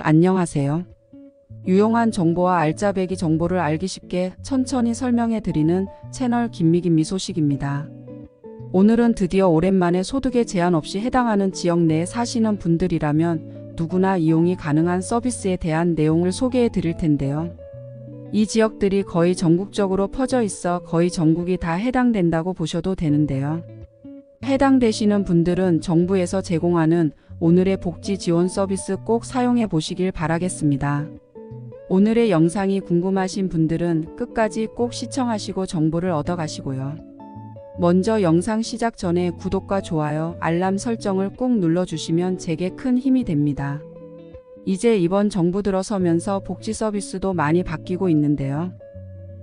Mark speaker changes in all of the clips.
Speaker 1: 안녕하세요. 유용한 정보와 알짜배기 정보를 알기 쉽게 천천히 설명해 드리는 채널 김미김미 소식입니다. 오늘은 드디어 오랜만에 소득에 제한 없이 해당하는 지역 내에 사시는 분들이라면 누구나 이용이 가능한 서비스에 대한 내용을 소개해 드릴 텐데요. 이 지역들이 거의 전국적으로 퍼져 있어 거의 전국이 다 해당된다고 보셔도 되는데요. 해당되시는 분들은 정부에서 제공하는 오늘의 복지 지원 서비스 꼭 사용해 보시길 바라겠습니다. 오늘의 영상이 궁금하신 분들은 끝까지 꼭 시청하시고 정보를 얻어가시고요. 먼저 영상 시작 전에 구독과 좋아요, 알람 설정을 꼭 눌러주시면 제게 큰 힘이 됩니다. 이제 이번 정부 들어서면서 복지 서비스도 많이 바뀌고 있는데요.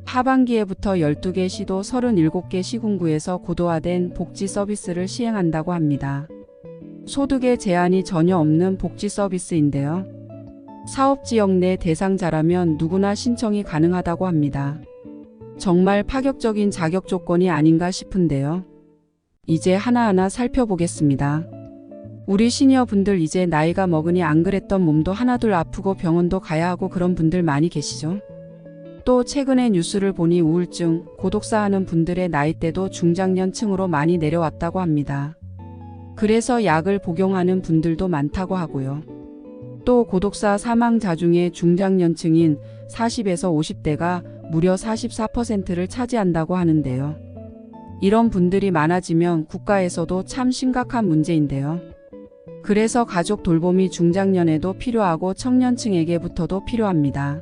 Speaker 1: 하반기에부터 12개 시도 37개 시군구에서 고도화된 복지 서비스를 시행한다고 합니다. 소득에 제한이 전혀 없는 복지 서비스인데요. 사업지역 내 대상자라면 누구나 신청이 가능하다고 합니다. 정말 파격적인 자격 조건이 아닌가 싶은데요. 이제 하나하나 살펴보겠습니다. 우리 시니어분들 이제 나이가 먹으니 안 그랬던 몸도 하나둘 아프고 병원도 가야 하고 그런 분들 많이 계시죠? 또 최근에 뉴스를 보니 우울증, 고독사 하는 분들의 나이대도 중장년층으로 많이 내려왔다고 합니다. 그래서 약을 복용하는 분들도 많다고 하고요. 또 고독사 사망자 중에 중장년층인 40에서 50대가 무려 44%를 차지한다고 하는데요. 이런 분들이 많아지면 국가에서도 참 심각한 문제인데요. 그래서 가족 돌봄이 중장년에도 필요하고 청년층에게부터도 필요합니다.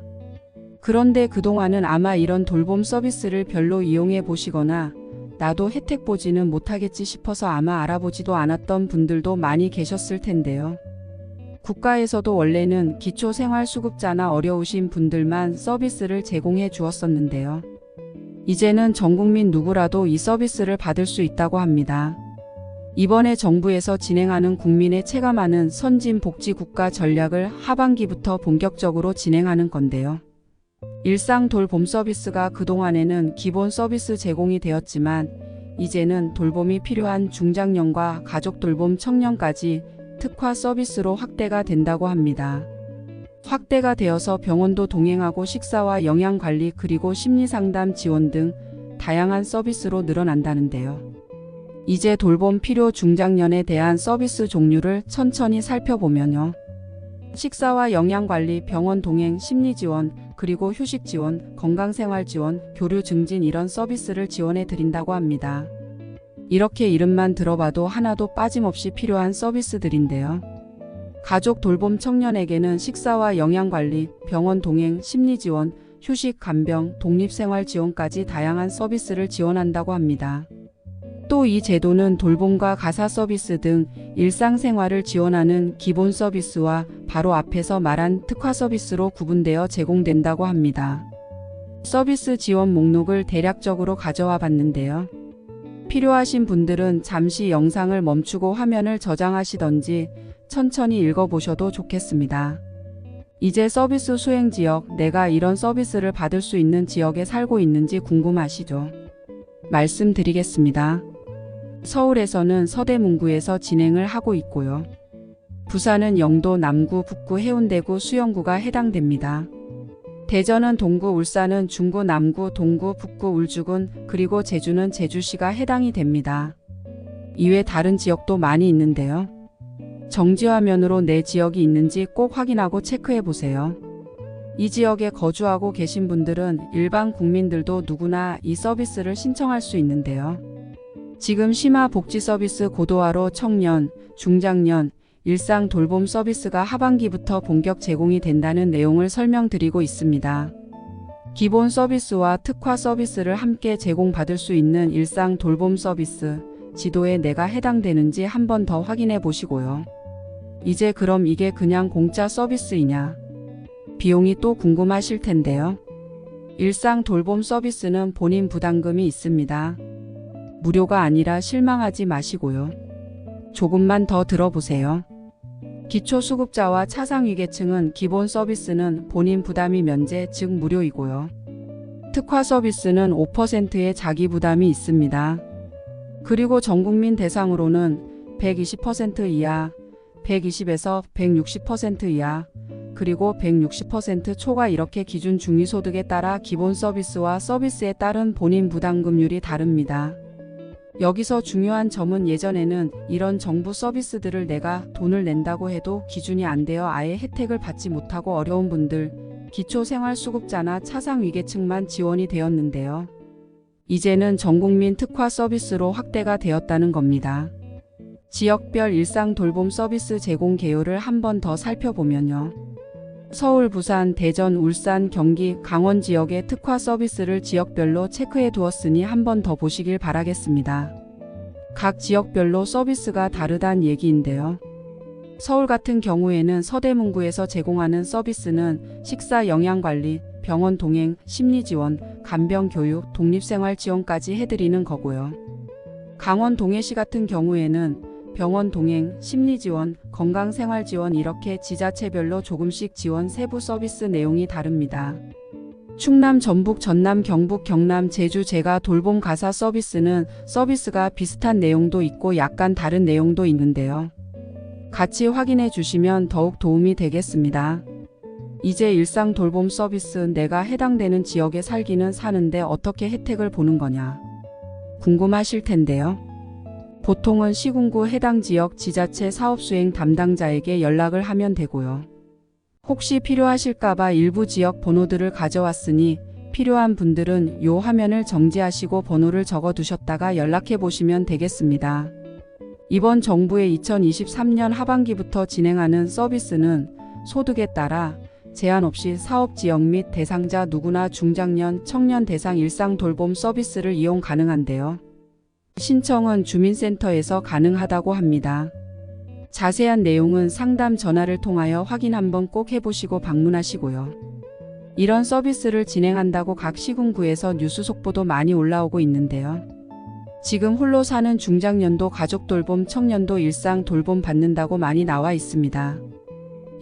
Speaker 1: 그런데 그동안은 아마 이런 돌봄 서비스를 별로 이용해 보시거나 나도 혜택 보지는 못하겠지 싶어서 아마 알아보지도 않았던 분들도 많이 계셨을 텐데요. 국가에서도 원래는 기초생활수급자나 어려우신 분들만 서비스를 제공해 주었었는데요. 이제는 전 국민 누구라도 이 서비스를 받을 수 있다고 합니다. 이번에 정부에서 진행하는 국민의 체감하는 선진복지국가 전략을 하반기부터 본격적으로 진행하는 건데요. 일상 돌봄 서비스가 그동안에는 기본 서비스 제공이 되었지만 이제는 돌봄이 필요한 중장년과 가족 돌봄 청년까지 특화 서비스로 확대가 된다고 합니다. 확대가 되어서 병원도 동행하고 식사와 영양관리 그리고 심리상담 지원 등 다양한 서비스로 늘어난다는데요. 이제 돌봄 필요 중장년에 대한 서비스 종류를 천천히 살펴보면요. 식사와 영양관리, 병원 동행, 심리지원, 그리고 휴식지원, 건강생활지원, 교류 증진 이런 서비스를 지원해 드린다고 합니다. 이렇게 이름만 들어봐도 하나도 빠짐없이 필요한 서비스들인데요. 가족 돌봄 청년에게는 식사와 영양관리, 병원 동행, 심리지원, 휴식, 간병, 독립생활지원까지 다양한 서비스를 지원한다고 합니다. 또 이 제도는 돌봄과 가사 서비스 등 일상생활을 지원하는 기본 서비스와 바로 앞에서 말한 특화 서비스로 구분되어 제공된다고 합니다. 서비스 지원 목록을 대략적으로 가져와 봤는데요. 필요하신 분들은 잠시 영상을 멈추고 화면을 저장하시던지 천천히 읽어보셔도 좋겠습니다. 이제 서비스 수행 지역, 내가 이런 서비스를 받을 수 있는 지역에 살고 있는지 궁금하시죠? 말씀드리겠습니다. 서울에서는 서대문구에서 진행을 하고 있고요. 부산은 영도, 남구, 북구, 해운대구, 수영구가 해당됩니다. 대전은 동구, 울산은 중구, 남구, 동구, 북구, 울주군, 그리고 제주는 제주시가 해당이 됩니다. 이외 다른 지역도 많이 있는데요. 정지화면으로 내 지역이 있는지 꼭 확인하고 체크해 보세요. 이 지역에 거주하고 계신 분들은 일반 국민들도 누구나 이 서비스를 신청할 수 있는데요. 지금 심화 복지 서비스 고도화로 청년, 중장년, 일상 돌봄 서비스가 하반기부터 본격 제공이 된다는 내용을 설명드리고 있습니다. 기본 서비스와 특화 서비스를 함께 제공받을 수 있는 일상 돌봄 서비스, 지도에 내가 해당되는지 한 번 더 확인해 보시고요. 이제 그럼 이게 그냥 공짜 서비스이냐? 비용이 또 궁금하실 텐데요. 일상 돌봄 서비스는 본인 부담금이 있습니다. 무료가 아니라 실망하지 마시고요. 조금만 더 들어보세요. 기초수급자와 차상위계층은 기본 서비스는 본인 부담이 면제, 즉 무료이고요. 특화 서비스는 5%의 자기 부담이 있습니다. 그리고 전국민 대상으로는 120% 이하, 120에서 160% 이하, 그리고 160% 초과 이렇게 기준 중위소득에 따라 기본 서비스와 서비스에 따른 본인 부담금률이 다릅니다. 여기서 중요한 점은 예전에는 이런 정부 서비스들을 내가 돈을 낸다고 해도 기준이 안 되어 아예 혜택을 받지 못하고 어려운 분들, 기초생활수급자나 차상위계층만 지원이 되었는데요. 이제는 전국민 특화 서비스로 확대가 되었다는 겁니다. 지역별 일상 돌봄 서비스 제공 개요를 한 번 더 살펴보면요. 서울, 부산, 대전, 울산, 경기, 강원 지역의 특화 서비스를 지역별로 체크해 두었으니 한 번 더 보시길 바라겠습니다. 각 지역별로 서비스가 다르단 얘기인데요. 서울 같은 경우에는 서대문구에서 제공하는 서비스는 식사 영양관리, 병원 동행, 심리지원, 간병교육, 독립생활지원까지 해드리는 거고요. 강원 동해시 같은 경우에는 병원 동행, 심리지원, 건강생활지원 이렇게 지자체별로 조금씩 지원 세부 서비스 내용이 다릅니다. 충남, 전북, 전남, 경북, 경남, 제주, 제가 돌봄 가사 서비스는 서비스가 비슷한 내용도 있고 약간 다른 내용도 있는데요. 같이 확인해 주시면 더욱 도움이 되겠습니다. 이제 일상 돌봄 서비스 내가 해당되는 지역에 살기는 사는데 어떻게 혜택을 보는 거냐 궁금하실 텐데요. 보통은 시군구 해당 지역 지자체 사업수행 담당자에게 연락을 하면 되고요. 혹시 필요하실까봐 일부 지역 번호들을 가져왔으니 필요한 분들은 요 화면을 정지하시고 번호를 적어 두셨다가 연락해 보시면 되겠습니다. 이번 정부의 2023년 하반기부터 진행하는 서비스는 소득에 따라 제한 없이 사업지역 및 대상자 누구나 중장년, 청년 대상 일상 돌봄 서비스를 이용 가능한데요. 신청은 주민센터에서 가능하다고 합니다. 자세한 내용은 상담 전화를 통하여 확인 한번 꼭 해보시고 방문하시고요. 이런 서비스를 진행한다고 각 시군구에서 뉴스 속보도 많이 올라오고 있는데요. 지금 홀로 사는 중장년도 가족 돌봄, 청년도 일상 돌봄 받는다고 많이 나와 있습니다.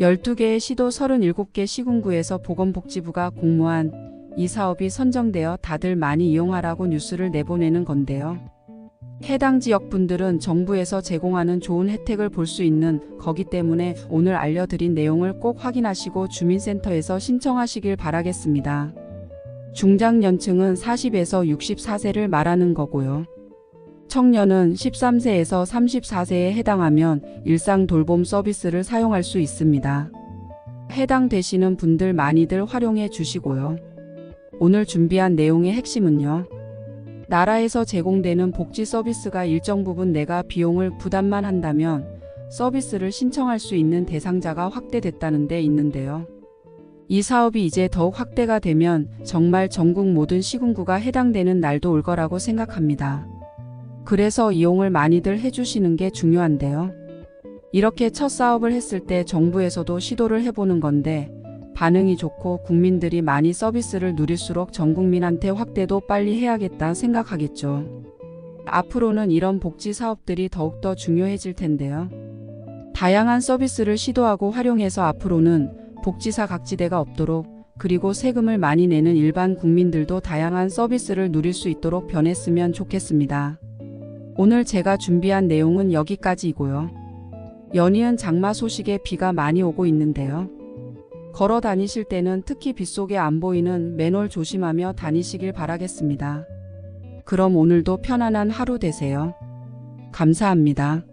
Speaker 1: 12개의 시도 37개 시군구에서 보건복지부가 공모한 이 사업이 선정되어 다들 많이 이용하라고 뉴스를 내보내는 건데요. 해당 지역 분들은 정부에서 제공하는 좋은 혜택을 볼 수 있는 거기 때문에 오늘 알려드린 내용을 꼭 확인하시고 주민센터에서 신청하시길 바라겠습니다. 중장년층은 40에서 64세를 말하는 거고요. 청년은 13세에서 34세에 해당하면 일상 돌봄 서비스를 사용할 수 있습니다. 해당되시는 분들 많이들 활용해 주시고요. 오늘 준비한 내용의 핵심은요. 나라에서 제공되는 복지 서비스가 일정 부분 내가 비용을 부담만 한다면 서비스를 신청할 수 있는 대상자가 확대됐다는 데 있는데요. 이 사업이 이제 더욱 확대가 되면 정말 전국 모든 시군구가 해당되는 날도 올 거라고 생각합니다. 그래서 이용을 많이들 해주시는 게 중요한데요. 이렇게 첫 사업을 했을 때 정부에서도 시도를 해보는 건데 반응이 좋고 국민들이 많이 서비스를 누릴수록 전 국민한테 확대도 빨리 해야겠다 생각하겠죠. 앞으로는 이런 복지 사업들이 더욱더 중요해질 텐데요. 다양한 서비스를 시도하고 활용해서 앞으로는 복지사 각지대가 없도록 그리고 세금을 많이 내는 일반 국민들도 다양한 서비스를 누릴 수 있도록 변했으면 좋겠습니다. 오늘 제가 준비한 내용은 여기까지이고요. 연이은 장마 소식에 비가 많이 오고 있는데요. 걸어 다니실 때는 특히 빗속에 안 보이는 맨홀 조심하며 다니시길 바라겠습니다. 그럼 오늘도 편안한 하루 되세요. 감사합니다.